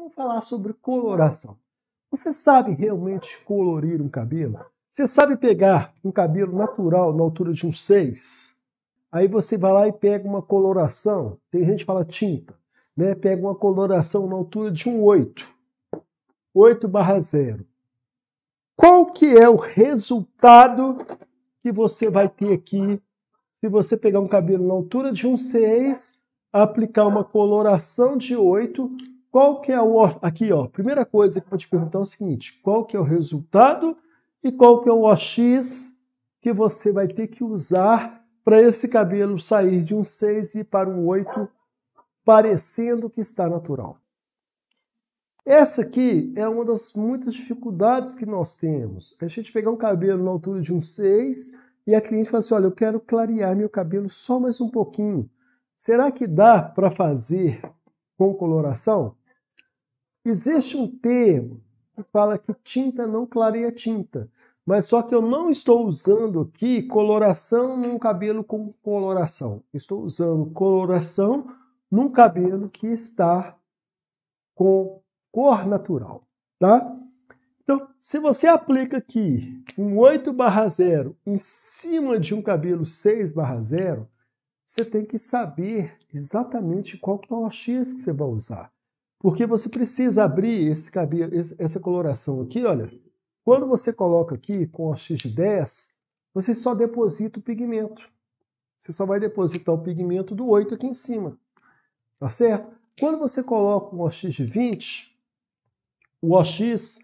vamos falar sobre coloração. Você sabe realmente colorir um cabelo? Você sabe pegar um cabelo natural na altura de um 6? Aí você vai lá e pega uma coloração, tem gente que fala tinta, né? Pega uma coloração na altura de um 8, 8/0. Qual que é o resultado que você vai ter aqui se você pegar um cabelo na altura de um 6, aplicar uma coloração de 8, qual que é o... Aqui, ó, primeira coisa que eu vou te perguntar é o seguinte, qual que é o resultado e qual que é o OX que você vai ter que usar para esse cabelo sair de um 6 e ir para um 8, parecendo que está natural. Essa aqui é uma das muitas dificuldades que nós temos. A gente pegar um cabelo na altura de um 6 e a cliente fala assim, olha, eu quero clarear meu cabelo só mais um pouquinho. Será que dá para fazer com coloração? Existe um termo que fala que tinta não clareia tinta, mas só que eu não estou usando aqui coloração num cabelo com coloração. Estou usando coloração num cabelo que está com cor natural, tá? Então, se você aplica aqui um 8/0 em cima de um cabelo 6/0, você tem que saber exatamente qual que é o OX que você vai usar. Porque você precisa abrir esse cabelo, essa coloração aqui, olha. Quando você coloca aqui com OX de 10, você só deposita o pigmento. Você só vai depositar o pigmento do 8 aqui em cima, tá certo? Quando você coloca um OX de 20, o OX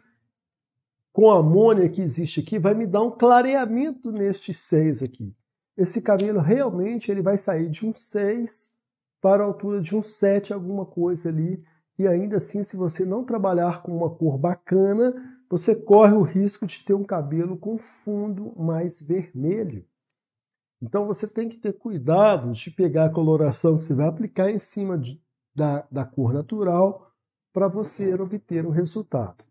com a amônia que existe aqui vai me dar um clareamento neste 6 aqui. Esse cabelo realmente ele vai sair de um 6 para a altura de um 7, alguma coisa ali. E ainda assim, se você não trabalhar com uma cor bacana, você corre o risco de ter um cabelo com fundo mais vermelho. Então você tem que ter cuidado de pegar a coloração que você vai aplicar em cima da cor natural para você obter um resultado.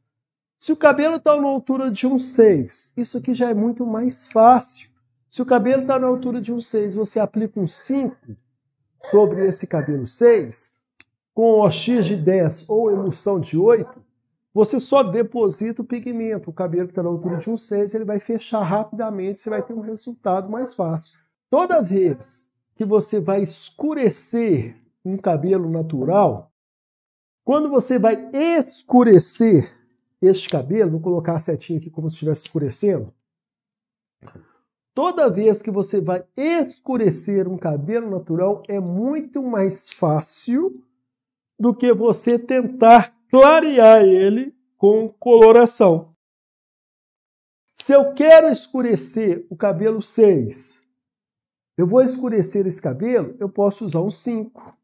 Se o cabelo está na altura de um 6, isso aqui já é muito mais fácil. Se o cabelo está na altura de um 6, você aplica um 5 sobre esse cabelo 6, com OX de 10 ou emulsão de 8, você só deposita o pigmento. O cabelo que está na altura de um 6, ele vai fechar rapidamente, você vai ter um resultado mais fácil. Toda vez que você vai escurecer um cabelo natural, quando você vai escurecer este cabelo, vou colocar a setinha aqui como se estivesse escurecendo. Toda vez que você vai escurecer um cabelo natural, é muito mais fácil do que você tentar clarear ele com coloração. Se eu quero escurecer o cabelo 6, eu vou escurecer esse cabelo, eu posso usar um 5.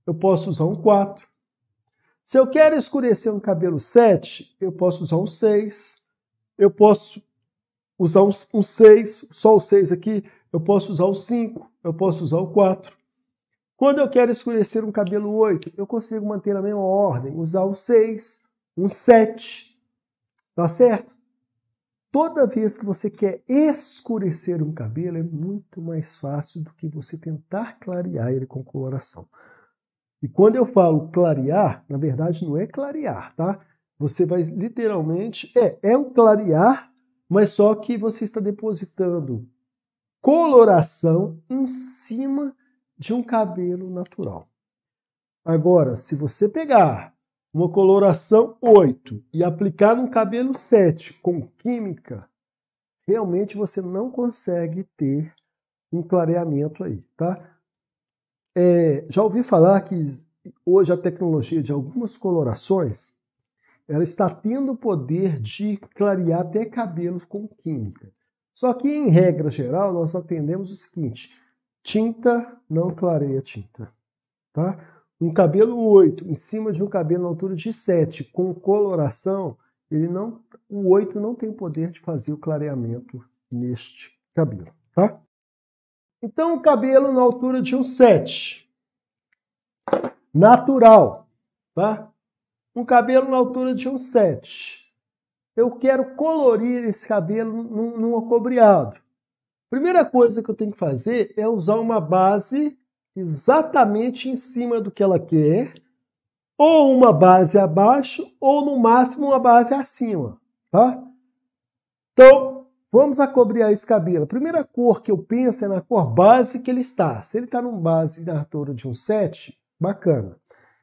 Eu posso usar um 4. Se eu quero escurecer um cabelo 7, eu posso usar um 6. Eu posso usar um 6, só o 6 aqui. Eu posso usar o 5. Eu posso usar o 4. Quando eu quero escurecer um cabelo 8, eu consigo manter a mesma ordem, usar um 6, um 7. Tá certo? Toda vez que você quer escurecer um cabelo, é muito mais fácil do que você tentar clarear ele com coloração. E quando eu falo clarear, na verdade não é clarear, tá? Você vai literalmente... É um clarear, mas só que você está depositando coloração em cima de um cabelo natural. Agora, se você pegar uma coloração 8 e aplicar num cabelo 7 com química, realmente você não consegue ter um clareamento aí, tá? Já ouvi falar que hoje a tecnologia de algumas colorações ela está tendo o poder de clarear até cabelos com química. Só que, em regra geral, nós atendemos o seguinte, tinta não clareia tinta. Tá? Um cabelo 8 em cima de um cabelo na altura de 7 com coloração, o 8 não tem o poder de fazer o clareamento neste cabelo. Tá? Então, o cabelo na altura de um 7, natural, tá? Um cabelo na altura de um 7. Eu quero colorir esse cabelo num acobreado. Primeira coisa que eu tenho que fazer é usar uma base exatamente em cima do que ela quer ou uma base abaixo, ou no máximo uma base acima, tá? Então, vamos acobrear esse cabelo. A primeira cor que eu penso é na cor base que ele está. Se ele está numa base na altura de um 7, bacana.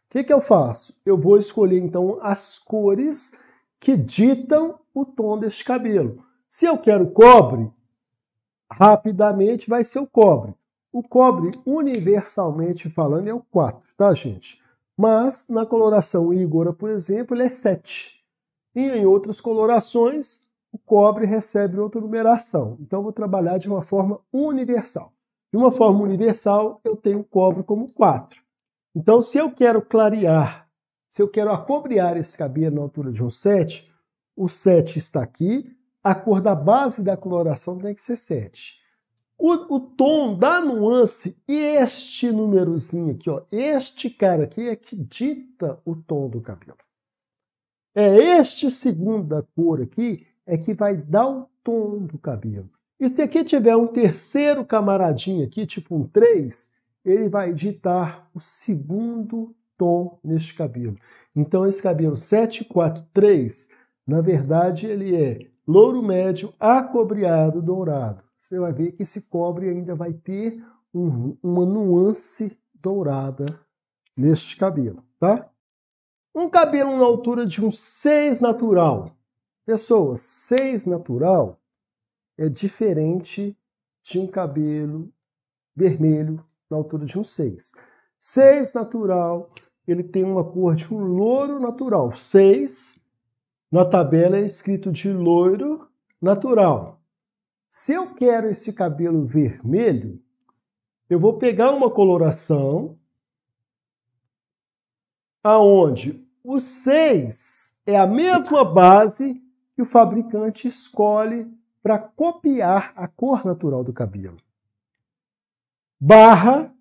O que eu faço? Eu vou escolher, então, as cores que ditam o tom deste cabelo. Se eu quero cobre, rapidamente vai ser o cobre. O cobre, universalmente falando, é o 4, tá, gente? Mas, na coloração Igora, por exemplo, ele é 7. E em outras colorações, o cobre recebe outra numeração. Então, eu vou trabalhar de uma forma universal. De uma forma universal, eu tenho o cobre como 4. Então, se eu quero clarear, se eu quero acobrear esse cabelo na altura de um 7, o 7 está aqui, a cor da base da coloração tem que ser 7. O tom da nuance, este númerozinho aqui, ó, este cara aqui é que dita o tom do cabelo. É este segundo da cor aqui é que vai dar o tom do cabelo. E se aqui tiver um terceiro camaradinho aqui, tipo um 3, ele vai ditar o segundo tom neste cabelo. Então esse cabelo 743, na verdade ele é louro médio, acobreado, dourado. Você vai ver que esse cobre ainda vai ter uma nuance dourada neste cabelo, tá? Um cabelo na altura de um 6 natural. Pessoas, 6 natural é diferente de um cabelo vermelho na altura de um 6. 6 natural, ele tem uma cor de um louro natural. 6, na tabela é escrito de loiro natural. Se eu quero esse cabelo vermelho, eu vou pegar uma coloração aonde o 6 é a mesma base que o fabricante escolhe para copiar a cor natural do cabelo. Barra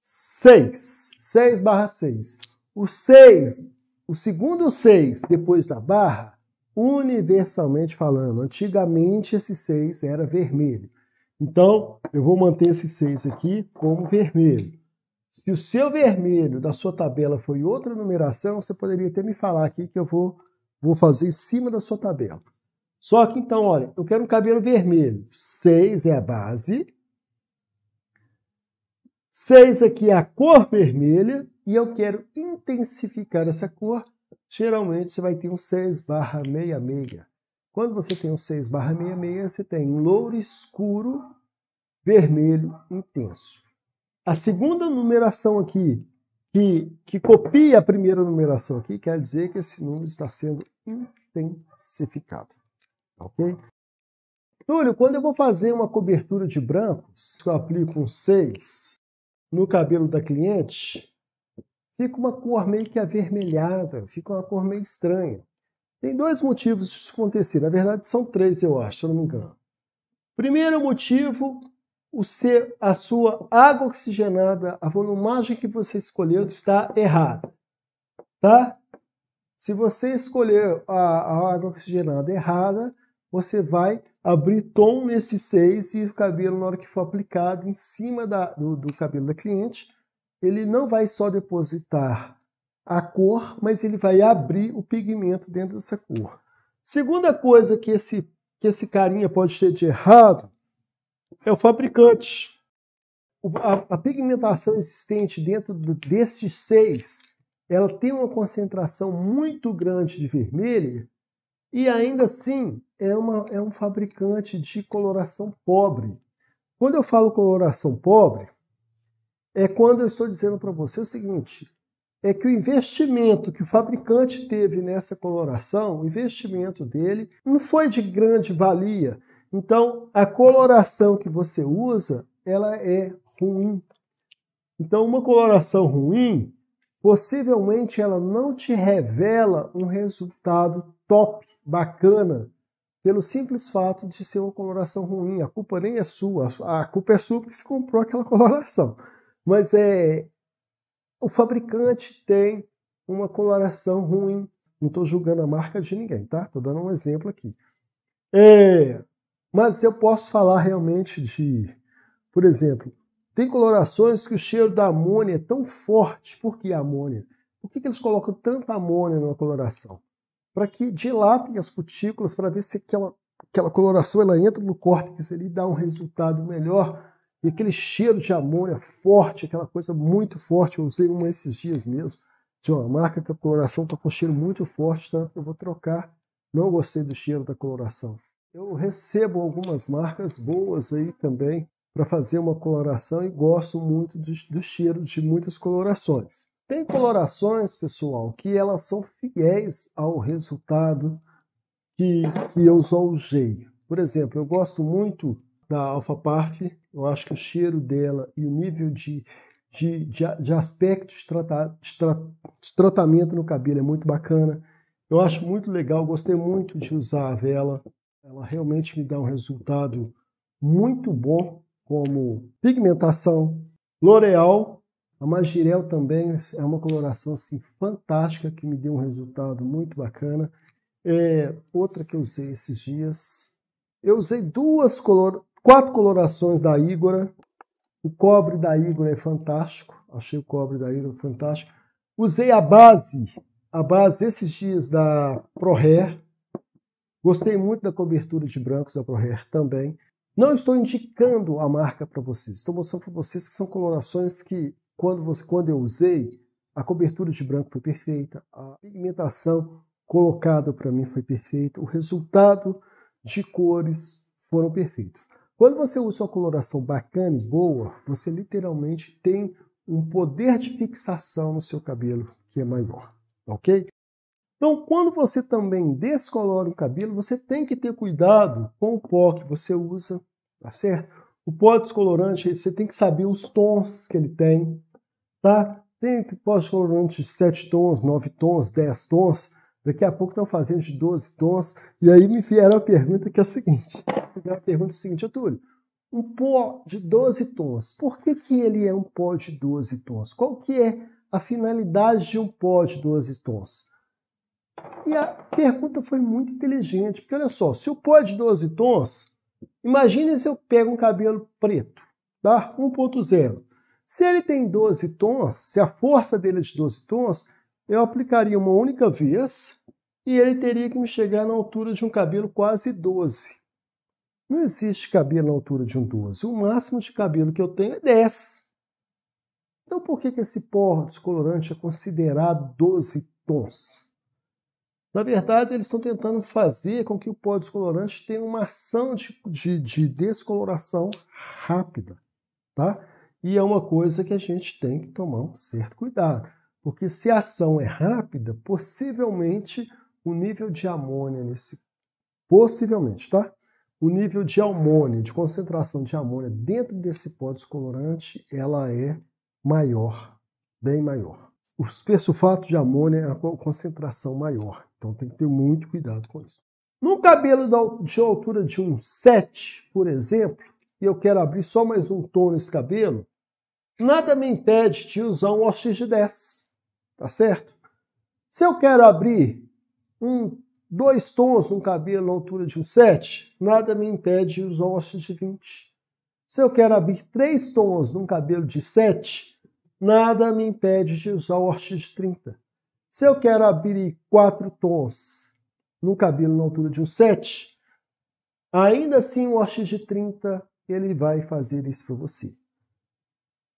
6. 6 barra 6. O 6, o segundo 6 depois da barra, universalmente falando, antigamente esse 6 era vermelho. Então, eu vou manter esse 6 aqui como vermelho. Se o seu vermelho da sua tabela foi outra numeração, você poderia até me falar aqui que eu vou fazer em cima da sua tabela. Só que então, olha, eu quero um cabelo vermelho. 6 é a base. 6 aqui é a cor vermelha e eu quero intensificar essa cor. Geralmente você vai ter um 6/66. Quando você tem um 6/66, você tem um louro escuro, vermelho intenso. A segunda numeração aqui, que copia a primeira numeração aqui, quer dizer que esse número está sendo intensificado. Ok? Túlio, quando eu vou fazer uma cobertura de brancos, eu aplico um 6 no cabelo da cliente, fica uma cor meio que avermelhada, fica uma cor meio estranha. Tem 2 motivos disso acontecer. Na verdade, são 3, eu acho, se eu não me engano. Primeiro motivo, a sua água oxigenada, a volumagem que você escolheu está errada. Tá? Se você escolher a água oxigenada errada, você vai abrir tom nesse 6 e o cabelo, na hora que for aplicado em cima do cabelo da cliente, ele não vai só depositar a cor, mas ele vai abrir o pigmento dentro dessa cor. Segunda coisa que esse carinha pode ter de errado é o fabricante. A pigmentação existente dentro desses 6, ela tem uma concentração muito grande de vermelho e ainda assim é um fabricante de coloração pobre. Quando eu falo coloração pobre, é quando eu estou dizendo para você o seguinte, é que o investimento que o fabricante teve nessa coloração, o investimento dele não foi de grande valia. Então, a coloração que você usa, ela é ruim. Então, uma coloração ruim, possivelmente ela não te revela um resultado top, bacana, pelo simples fato de ser uma coloração ruim. A culpa nem é sua, a culpa é sua porque você comprou aquela coloração. Mas o fabricante tem uma coloração ruim. Não estou julgando a marca de ninguém, tá? Estou dando um exemplo aqui. Mas eu posso falar realmente por exemplo, Tem colorações que o cheiro da amônia é tão forte. Por que amônia? Por que eles colocam tanta amônia numa coloração? Para que dilatem as cutículas, para ver se aquela coloração ela entra no córtex e dá um resultado melhor. E aquele cheiro de amônia forte, aquela coisa muito forte. Eu usei uma esses dias mesmo, de uma marca que a coloração está com cheiro muito forte, tanto que eu vou trocar. Não gostei do cheiro da coloração. Eu recebo algumas marcas boas aí também para fazer uma coloração e gosto muito do cheiro de muitas colorações. Tem colorações, pessoal, que elas são fiéis ao resultado que eu usei. Por exemplo, eu gosto muito da Alpha Parf. Eu acho que o cheiro dela e o nível de aspecto de tratamento no cabelo é muito bacana. Eu acho muito legal, gostei muito de usar a vela. Ela realmente me dá um resultado muito bom, como pigmentação. L'Oréal, a Magirel também é uma coloração assim, fantástica, que me deu um resultado muito bacana. Outra que eu usei esses dias, eu usei 4 colorações da Igora. O cobre da Igora é fantástico, achei o cobre da Igora fantástico. Usei a base esses dias da ProHair. Gostei muito da cobertura de brancos da ProHair também. Não estou indicando a marca para vocês, estou mostrando para vocês que são colorações que, quando eu usei, a cobertura de branco foi perfeita, a pigmentação colocada para mim foi perfeita, o resultado de cores foram perfeitos. Quando você usa uma coloração bacana e boa, você literalmente tem um poder de fixação no seu cabelo que é maior, ok? Então, quando você também descolora o cabelo, você tem que ter cuidado com o pó que você usa, tá certo? O pó descolorante, você tem que saber os tons que ele tem, tá? Tem pó descolorante de 7 tons, 9 tons, 10 tons. Daqui a pouco estão fazendo de 12 tons. E aí me vieram a pergunta que é a seguinte. Túlio, um pó de 12 tons, por que ele é um pó de 12 tons? Qual que é a finalidade de um pó de 12 tons? E a pergunta foi muito inteligente, porque olha só, se o pó é de 12 tons, imagine se eu pego um cabelo preto, tá? 1.0. Se ele tem 12 tons, se a força dele é de 12 tons, eu aplicaria uma única vez e ele teria que me chegar na altura de um cabelo quase 12. Não existe cabelo na altura de um 12. O máximo de cabelo que eu tenho é 10. Então por que esse pó descolorante é considerado 12 tons? Na verdade, eles estão tentando fazer com que o pó descolorante tenha uma ação de descoloração rápida, tá? E é uma coisa que a gente tem que tomar um certo cuidado, porque se a ação é rápida, possivelmente o nível de amônia possivelmente, tá? O nível de amônia, de concentração de amônia dentro desse pó descolorante, ela é maior, bem maior. O persulfato de amônia é a concentração maior, então tem que ter muito cuidado com isso. No cabelo de altura de um 7, por exemplo, e eu quero abrir só mais um tom nesse cabelo, nada me impede de usar um OX de 10, tá certo? Se eu quero abrir 2 tons no cabelo na altura de um 7, nada me impede de usar um OX de 20. Se eu quero abrir 3 tons num cabelo de 7, nada me impede de usar o OX de 30. Se eu quero abrir 4 tons no cabelo na altura de um 7, ainda assim o OX de 30 ele vai fazer isso para você.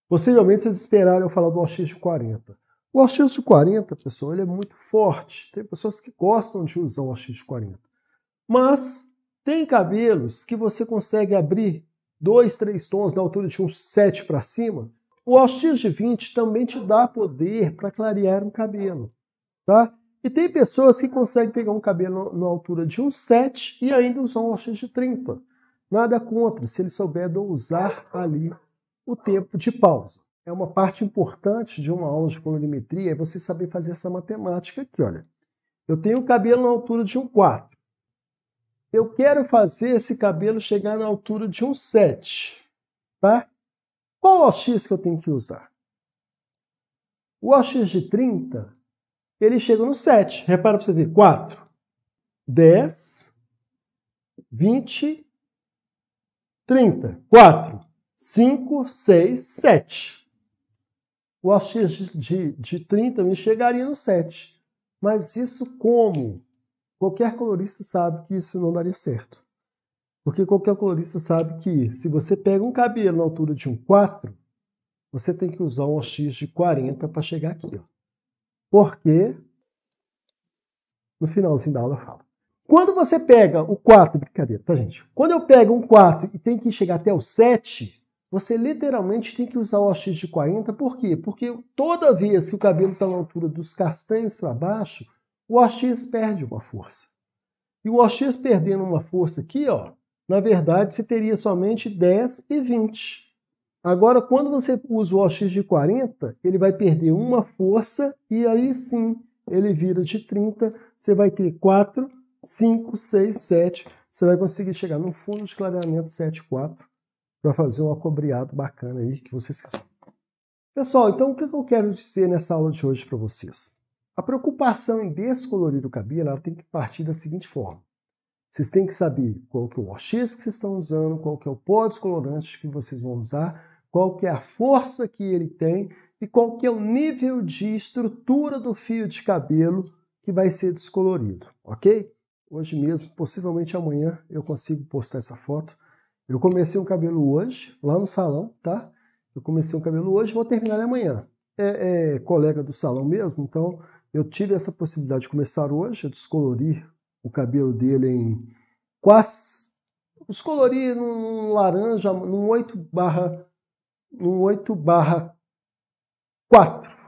Possivelmente vocês esperaram eu falar do OX de 40. O OX de 40, pessoal, ele é muito forte. Tem pessoas que gostam de usar o OX de 40. Mas tem cabelos que você consegue abrir 2, 3 tons na altura de um 7 para cima. O OX de 20 também te dá poder para clarear um cabelo, tá? E tem pessoas que conseguem pegar um cabelo na altura de um 7 e ainda usar um OX de 30. Nada contra, se ele souber dosar ali o tempo de pausa. É uma parte importante de uma aula de colorimetria, é você saber fazer essa matemática aqui, olha. Eu tenho o cabelo na altura de um 4. Eu quero fazer esse cabelo chegar na altura de um 7, tá? Qual o OX que eu tenho que usar? O OX de 30, ele chega no 7. Repara para você ver. 4, 10, 20, 30. 4, 5, 6, 7. O OX de 30 me chegaria no 7. Mas isso como? Qualquer colorista sabe que isso não daria certo. Porque qualquer colorista sabe que se você pega um cabelo na altura de um 4, você tem que usar um OX de 40 para chegar aqui. Ó. Porque, no finalzinho da aula eu falo. Quando você pega o 4, brincadeira, tá gente? Quando eu pego um 4 e tem que chegar até o 7, você literalmente tem que usar o OX de 40. Por quê? Porque toda vez que o cabelo está na altura dos castanhos para baixo, o OX perde uma força. E o OX perdendo uma força aqui, ó, na verdade, você teria somente 10 e 20. Agora, quando você usa o OX de 40, ele vai perder uma força e aí sim, ele vira de 30, você vai ter 4, 5, 6, 7. Você vai conseguir chegar no fundo de clareamento 7, 4 para fazer um acobreado bacana aí que vocês quiserem. Pessoal, então o que eu quero dizer nessa aula de hoje para vocês? A preocupação em descolorir o cabelo ela tem que partir da seguinte forma. Vocês têm que saber qual que é o OX que vocês estão usando, qual que é o pó descolorante que vocês vão usar, qual que é a força que ele tem e qual que é o nível de estrutura do fio de cabelo que vai ser descolorido, ok? Hoje mesmo, possivelmente amanhã, eu consigo postar essa foto. Eu comecei o cabelo hoje, lá no salão, tá? Eu comecei o cabelo hoje, vou terminar ele amanhã. É colega do salão mesmo, então eu tive essa possibilidade de começar hoje, a descolorir o cabelo dele em quase... Descolorir num laranja, num 8/4.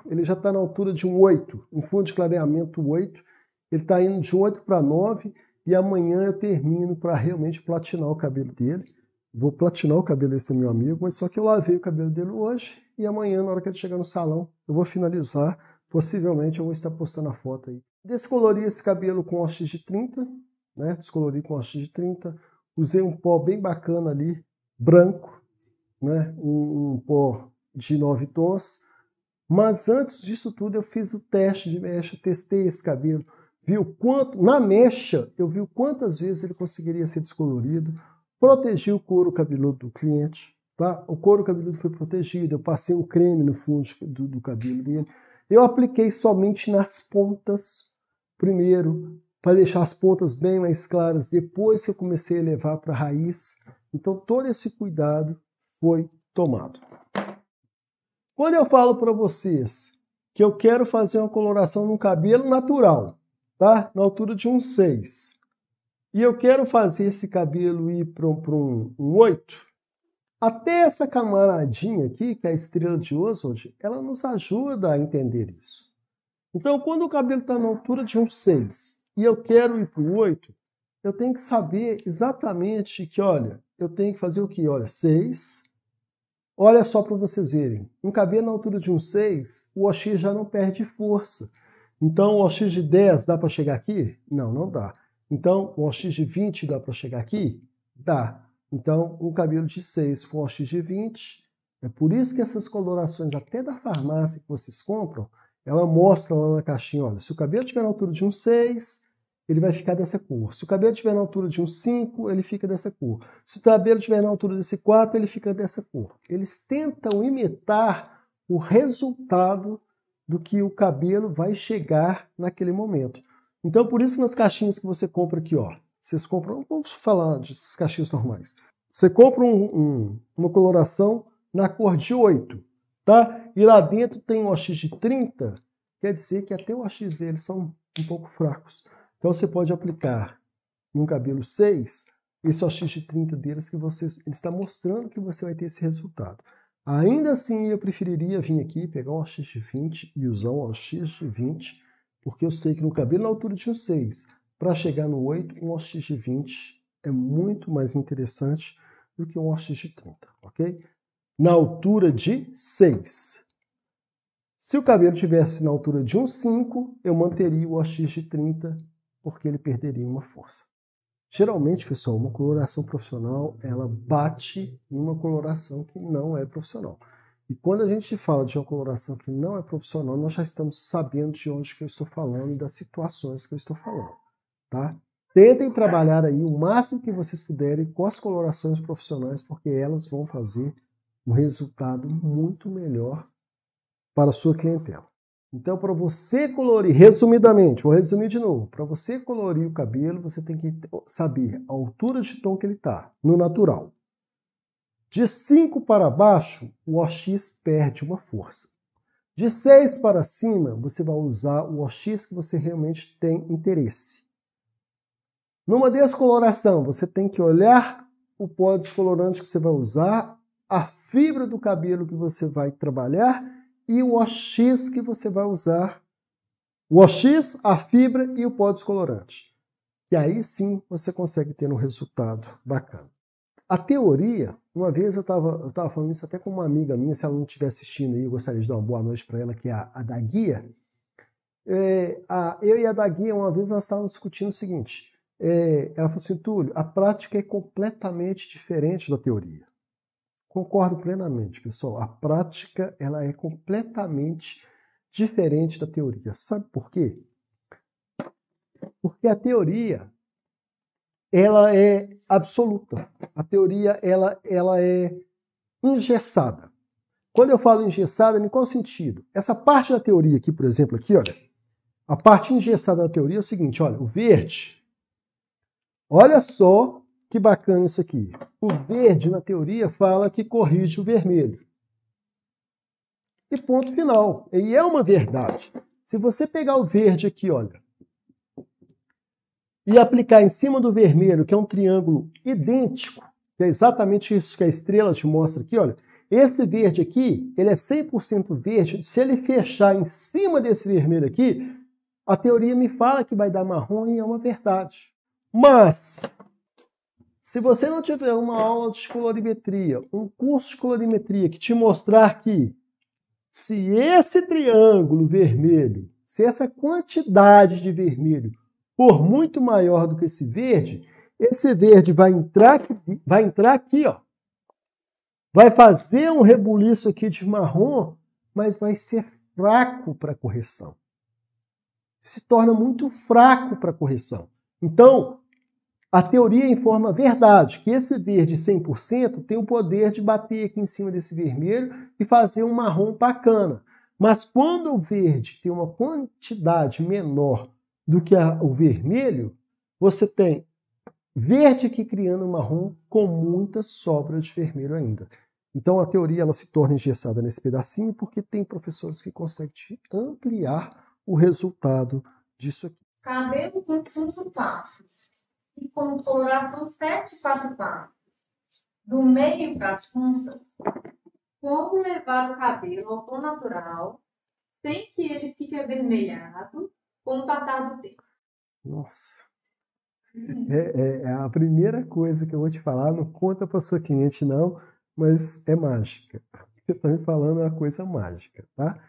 Ele já está na altura de um 8, um fundo de clareamento 8. Ele está indo de 8 para 9 e amanhã eu termino para realmente platinar o cabelo dele. Vou platinar o cabelo desse meu amigo, mas só que eu lavei o cabelo dele hoje e amanhã, na hora que ele chegar no salão, eu vou finalizar. Possivelmente eu vou estar postando a foto aí. Descolori esse cabelo com OX de 30, né? Descolori com OX de 30. Usei um pó bem bacana ali, branco, né? Um pó de 9 tons. Mas antes disso tudo eu fiz o teste de mecha, testei esse cabelo. Na mecha, eu vi quantas vezes ele conseguiria ser descolorido. Protegi o couro cabeludo do cliente, tá? O couro cabeludo foi protegido, eu passei um creme no fundo do cabelo dele. Eu apliquei somente nas pontas, primeiro, para deixar as pontas bem mais claras, depois que eu comecei a levar para a raiz. Então, todo esse cuidado foi tomado. Quando eu falo para vocês que eu quero fazer uma coloração no cabelo natural, tá? Na altura de um 6, e eu quero fazer esse cabelo ir para um 8, até essa camaradinha aqui, que é a estrela de Oswald, ela nos ajuda a entender isso. Então, quando o cabelo está na altura de um 6 e eu quero ir para o 8, eu tenho que saber exatamente que, olha, eu tenho que fazer o quê? Olha, 6. Olha só para vocês verem. Um cabelo na altura de um 6, o OX já não perde força. Então, o OX de 10 dá para chegar aqui? Não, não dá. Então, o OX de 20 dá para chegar aqui? Dá. Então, um cabelo de 6 com OX de 20. É por isso que essas colorações, até da farmácia que vocês compram, ela mostra lá na caixinha, olha, se o cabelo estiver na altura de um 6, ele vai ficar dessa cor. Se o cabelo estiver na altura de um 5, ele fica dessa cor. Se o cabelo estiver na altura desse 4, ele fica dessa cor. Eles tentam imitar o resultado do que o cabelo vai chegar naquele momento. Então, por isso nas caixinhas que você compra aqui, ó, vocês compram, vamos falar dessas caixinhas normais. Você compra uma coloração na cor de 8, tá? E lá dentro tem um OX de 30, quer dizer que até o OX deles são um pouco fracos. Então, você pode aplicar num cabelo 6, esse OX de 30 deles que ele está mostrando que você vai ter esse resultado. Ainda assim, eu preferiria vir aqui, pegar um OX de 20 e usar um OX de 20, porque eu sei que no cabelo na altura de um 6, para chegar no 8, um OX de 20 é muito mais interessante do que um OX de 30, ok? Na altura de 6. Se o cabelo tivesse na altura de um 5, eu manteria o OX de 30, porque ele perderia uma força. Geralmente, pessoal, uma coloração profissional, ela bate numa coloração que não é profissional. E quando a gente fala de uma coloração que não é profissional, nós já estamos sabendo de onde que eu estou falando e das situações que eu estou falando, tá? Tentem trabalhar aí o máximo que vocês puderem com as colorações profissionais, porque elas vão fazer um resultado muito melhor para a sua clientela. Então, para você colorir, resumidamente, vou resumir de novo, para você colorir o cabelo, você tem que saber a altura de tom que ele está, no natural. De 5 para baixo, o OX perde uma força. De 6 para cima, você vai usar o OX que você realmente tem interesse. Numa descoloração, você tem que olhar o pó descolorante que você vai usar, a fibra do cabelo que você vai trabalhar e o OX que você vai usar. O OX, a fibra e o pó descolorante. E aí sim você consegue ter um resultado bacana. A teoria, uma vez eu estava falando isso até com uma amiga minha, se ela não estiver assistindo aí, eu gostaria de dar uma boa noite para ela, que é a Daguia. Eu e a Daguia, uma vez nós estávamos discutindo o seguinte, ela falou assim, Túlio, a prática é completamente diferente da teoria. Concordo plenamente, pessoal. A prática ela é completamente diferente da teoria. Sabe por quê? Porque a teoria ela é absoluta. A teoria ela é engessada. Quando eu falo engessada, em qual sentido? Essa parte da teoria aqui, por exemplo, aqui, olha, a parte engessada da teoria é o seguinte, olha, o verde. Olha só que bacana isso aqui. O verde, na teoria, fala que corrige o vermelho. E ponto final. E é uma verdade. Se você pegar o verde aqui, olha, e aplicar em cima do vermelho, que é um triângulo idêntico, que é exatamente isso que a estrela te mostra aqui, olha, esse verde aqui, ele é 100% verde. Se ele fechar em cima desse vermelho aqui, a teoria me fala que vai dar marrom e é uma verdade. Mas se você não tiver uma aula de colorimetria, um curso de colorimetria que te mostrar que se esse triângulo vermelho, se essa quantidade de vermelho for muito maior do que esse verde vai entrar aqui, ó. Vai fazer um rebuliço aqui de marrom, mas vai ser fraco para correção. Se torna muito fraco para correção. Então, a teoria informa a verdade, que esse verde 100% tem o poder de bater aqui em cima desse vermelho e fazer um marrom bacana. Mas quando o verde tem uma quantidade menor do que o vermelho, você tem verde aqui criando um marrom com muita sobra de vermelho ainda. Então a teoria ela se torna engessada nesse pedacinho porque tem professores que conseguem ampliar o resultado disso aqui. Cabelo com fundo passo e com coloração 744. Do meio para as pontas, como levar o cabelo ao tom natural sem que ele fique avermelhado com o passar do tempo. Nossa. É a primeira coisa que eu vou te falar, não conta para sua cliente não, mas é mágica. Você está me falando uma coisa mágica, tá?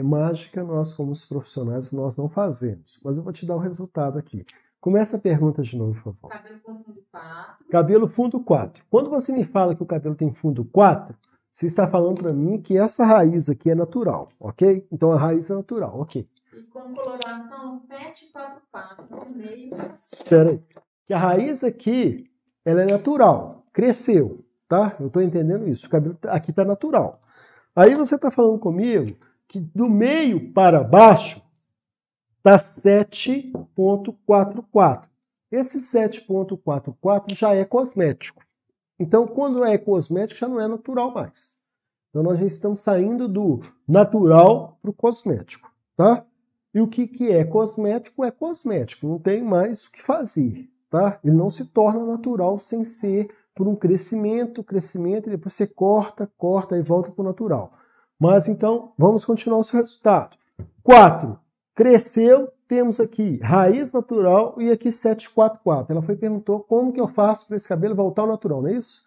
Mágica nós como os profissionais nós não fazemos, mas eu vou te dar o resultado aqui. Começa a pergunta de novo, por favor. Cabelo com fundo 4. Cabelo fundo 4. Quando você me fala que o cabelo tem fundo 4, você está falando para mim que essa raiz aqui é natural, ok? Então a raiz é natural, ok. E com coloração 744 no meio. Espera aí. Que a raiz aqui, ela é natural, cresceu, tá? Eu estou entendendo isso. O cabelo aqui está natural. Aí você está falando comigo que do meio para baixo está 7,44. Esse 7,44 já é cosmético. Então, quando é cosmético, já não é natural mais. Então, nós já estamos saindo do natural para o cosmético, tá? E o que é cosmético? É cosmético, não tem mais o que fazer, tá? Ele não se torna natural sem ser por um crescimento, e depois você corta e volta para o natural. Mas então, vamos continuar o seu resultado. 4. Cresceu, temos aqui raiz natural e aqui 744. Ela perguntou como que eu faço para esse cabelo voltar ao natural, não é isso?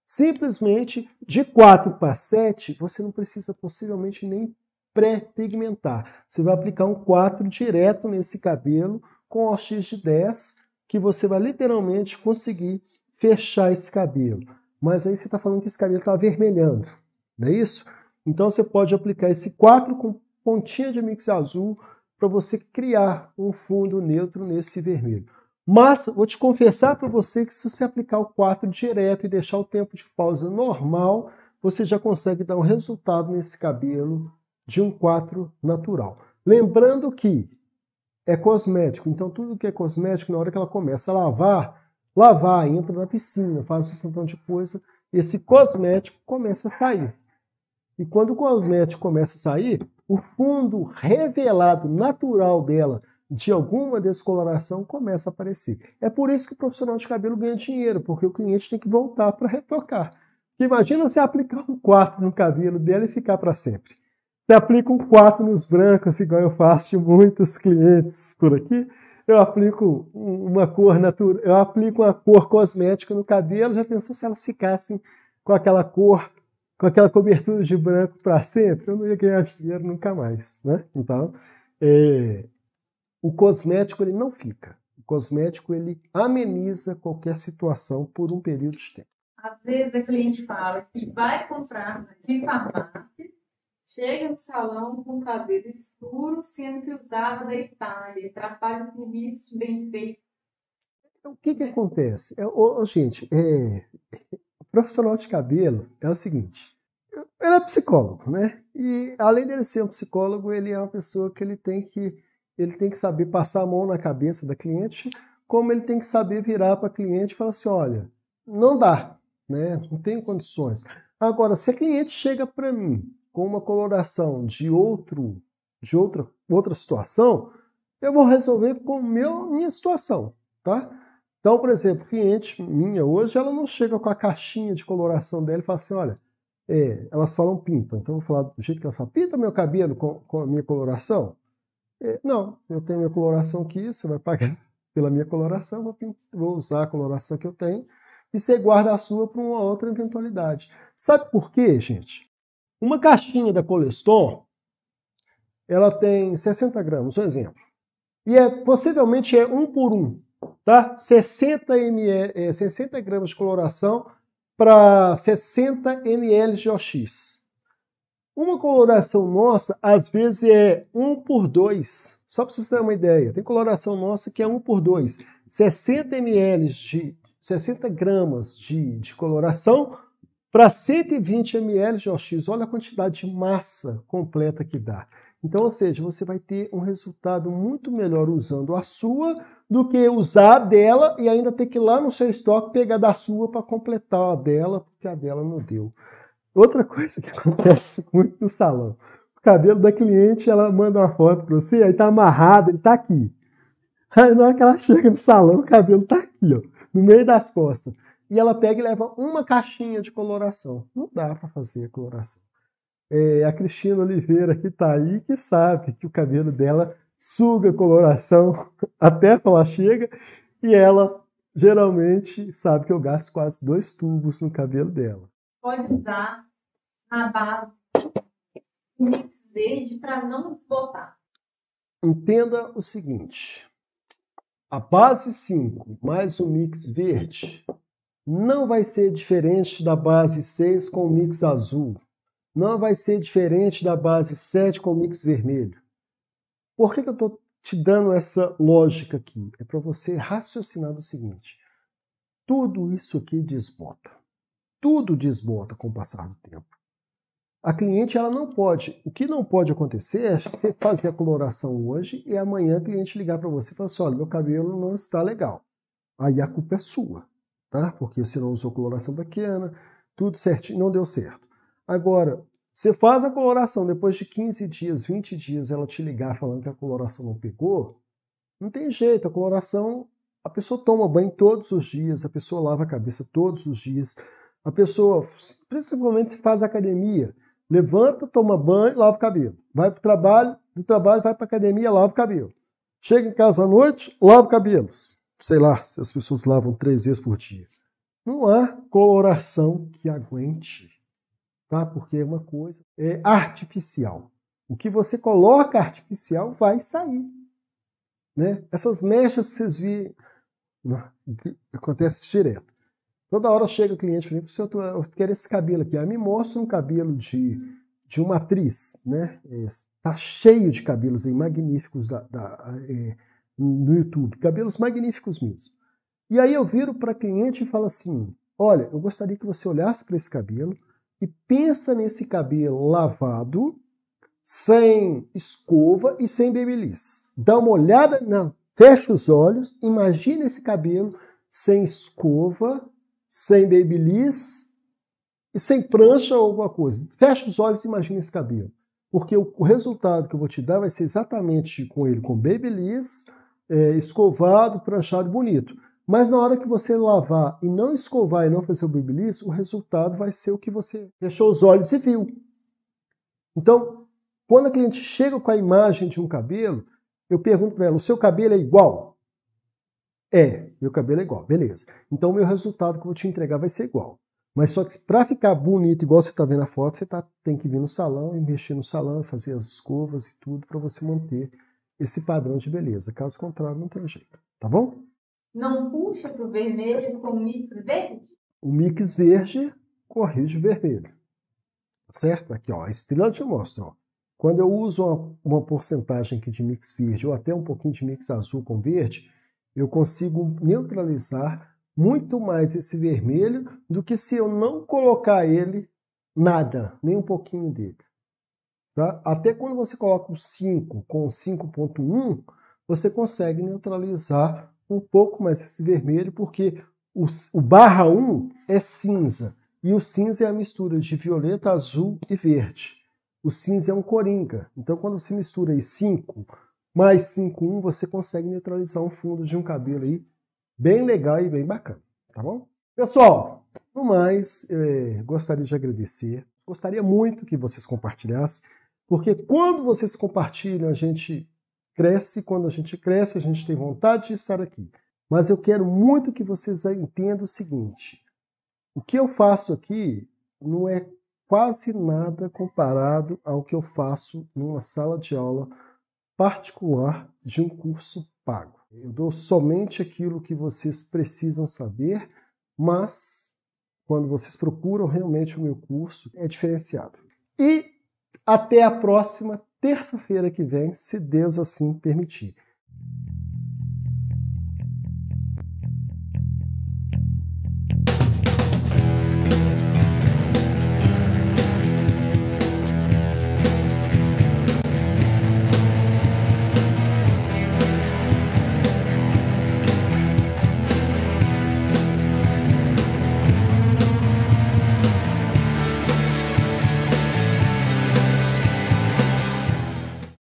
Simplesmente, de 4 para 7, você não precisa possivelmente nem pré-pigmentar. Você vai aplicar um 4 direto nesse cabelo com OX de 10, que você vai literalmente conseguir fechar esse cabelo. Mas aí você está falando que esse cabelo está avermelhando, não é isso? Então você pode aplicar esse 4 com pontinha de mix azul para você criar um fundo neutro nesse vermelho. Mas vou te confessar para você que se você aplicar o 4 direto e deixar o tempo de pausa normal, você já consegue dar um resultado nesse cabelo de um 4 natural. Lembrando que é cosmético, então tudo que é cosmético, na hora que ela começa a lavar, entra na piscina, faz um montão de coisa, esse cosmético começa a sair. E quando o cosmético começa a sair, o fundo revelado, natural dela, de alguma descoloração, começa a aparecer. É por isso que o profissional de cabelo ganha dinheiro, porque o cliente tem que voltar para retocar. Imagina você aplicar um 4 no cabelo dela e ficar para sempre. Você aplica um 4 nos brancos, igual eu faço de muitos clientes por aqui. Eu aplico uma cor natural, eu aplico uma cor cosmética no cabelo. Já pensou se elas ficassem com aquela cor, com aquela cobertura de branco para sempre? Eu não ia ganhar dinheiro nunca mais, né? Então, o cosmético ele não fica. O cosmético ele ameniza qualquer situação por um período de tempo. Às vezes a cliente fala que vai comprar de farmácia, chega no salão com o cabelo escuro, sendo que usava da Itália, atrapalha o serviço bem feito. O que acontece? Gente, o profissional de cabelo é o seguinte, ele é psicólogo, né? E além dele ser um psicólogo, ele é uma pessoa que ele tem que saber passar a mão na cabeça da cliente, como ele tem que saber virar para a cliente e falar assim, olha, não dá, né? Não tenho condições. Agora, se a cliente chega para mim com uma coloração de outra situação, eu vou resolver com minha situação, tá? Então, por exemplo, cliente minha hoje, ela não chega com a caixinha de coloração dela e fala assim, olha, elas falam pinta, então eu vou falar do jeito que elas falam, pinta meu cabelo com a minha coloração? Não, eu tenho minha coloração aqui, você vai pagar pela minha coloração, vou usar a coloração que eu tenho, e você guarda a sua para uma outra eventualidade. Sabe por quê, gente? Uma caixinha da Coleston, ela tem 60 gramas, um exemplo. E possivelmente é 1 por 1, tá? 60 gramas de coloração para 60 ml de OX. Uma coloração nossa, às vezes, é 1 por 2. Só para vocês terem uma ideia. Tem coloração nossa que é 1 por 2. 60 gramas de coloração para 120 ml de OX. Olha a quantidade de massa completa que dá. Então, ou seja, você vai ter um resultado muito melhor usando a sua do que usar a dela e ainda ter que ir lá no seu estoque pegar da sua para completar a dela, porque a dela não deu. Outra coisa que acontece muito no salão. O cabelo da cliente, ela manda uma foto para você, aí tá amarrado, ele tá aqui. Aí na hora que ela chega no salão, o cabelo tá aqui, ó, no meio das costas. E ela pega e leva uma caixinha de coloração. Não dá para fazer a coloração. A Cristina Oliveira que tá aí, que sabe que o cabelo dela suga a coloração até ela chega, e ela geralmente sabe que eu gasto quase 2 tubos no cabelo dela. Pode usar a base mix verde para não desbotar. Entenda o seguinte, a base 5 mais o mix verde não vai ser diferente da base 6 com o mix azul, não vai ser diferente da base 7 com o mix vermelho. Por que eu estou te dando essa lógica aqui? É para você raciocinar do seguinte, tudo isso aqui desbota. Tudo desbota com o passar do tempo. A cliente, ela não pode. O que não pode acontecer é você fazer a coloração hoje e amanhã a cliente ligar para você e falar assim, olha, meu cabelo não está legal. Aí a culpa é sua, tá? Porque você não usou coloração pequena, tudo certinho, não deu certo. Agora, você faz a coloração, depois de 15 dias, 20 dias, ela te ligar falando que a coloração não pegou, não tem jeito, a coloração, a pessoa toma banho todos os dias, a pessoa lava a cabeça todos os dias, a pessoa, principalmente se faz academia, levanta, toma banho, lava o cabelo. Vai para o trabalho, do trabalho vai para a academia, lava o cabelo. Chega em casa à noite, lava o cabelo. Sei lá, se as pessoas lavam 3 vezes por dia. Não há coloração que aguente, tá? Porque é uma coisa artificial. O que você coloca artificial vai sair, né? Essas mechas que vocês viram, acontece direto. Toda hora chega o cliente para mim, eu quero esse cabelo aqui. Aí me mostra um cabelo de uma atriz, né? Tá cheio de cabelos aí magníficos no YouTube, cabelos magníficos mesmo. E aí eu viro para a cliente e falo assim, olha, eu gostaria que você olhasse para esse cabelo, e pensa nesse cabelo lavado, sem escova e sem babyliss. Dá uma olhada, não, fecha os olhos, imagina esse cabelo sem escova, sem babyliss e sem prancha ou alguma coisa. Fecha os olhos e imagina esse cabelo. Porque o resultado que eu vou te dar vai ser exatamente com ele com babyliss, escovado, pranchado e bonito. Mas na hora que você lavar e não escovar e não fazer o babyliss, o resultado vai ser o que você fechou os olhos e viu. Então, quando a cliente chega com a imagem de um cabelo, eu pergunto para ela, o seu cabelo é igual? É, meu cabelo é igual, beleza. Então o meu resultado que eu vou te entregar vai ser igual. Mas só que para ficar bonito, igual você está vendo a foto, você tem que vir no salão e mexer no salão, fazer as escovas e tudo para você manter esse padrão de beleza. Caso contrário, não tem jeito, tá bom? Não puxa para o vermelho com o mix verde? O mix verde corrige o vermelho. Certo? Aqui, ó, a estrela te mostra, ó. Quando eu uso uma porcentagem aqui de mix verde ou até um pouquinho de mix azul com verde, eu consigo neutralizar muito mais esse vermelho do que se eu não colocar ele nada, nem um pouquinho dele. Tá? Até quando você coloca o 5 com 5.1, você consegue neutralizar um pouco mais esse vermelho, porque o barra 1 é cinza, e o cinza é a mistura de violeta, azul e verde. O cinza é um coringa. Então, quando você mistura aí 5 mais 5,1, você consegue neutralizar um fundo de um cabelo aí bem legal e bem bacana, tá bom? Pessoal, no mais, gostaria de agradecer. Gostaria muito que vocês compartilhassem, porque quando vocês compartilham, a gente cresce. Quando a gente cresce, a gente tem vontade de estar aqui. Mas eu quero muito que vocês entendam o seguinte: o que eu faço aqui não é quase nada comparado ao que eu faço numa sala de aula particular de um curso pago. Eu dou somente aquilo que vocês precisam saber, mas quando vocês procuram realmente o meu curso, é diferenciado. E até a próxima terça-feira que vem, se Deus assim permitir.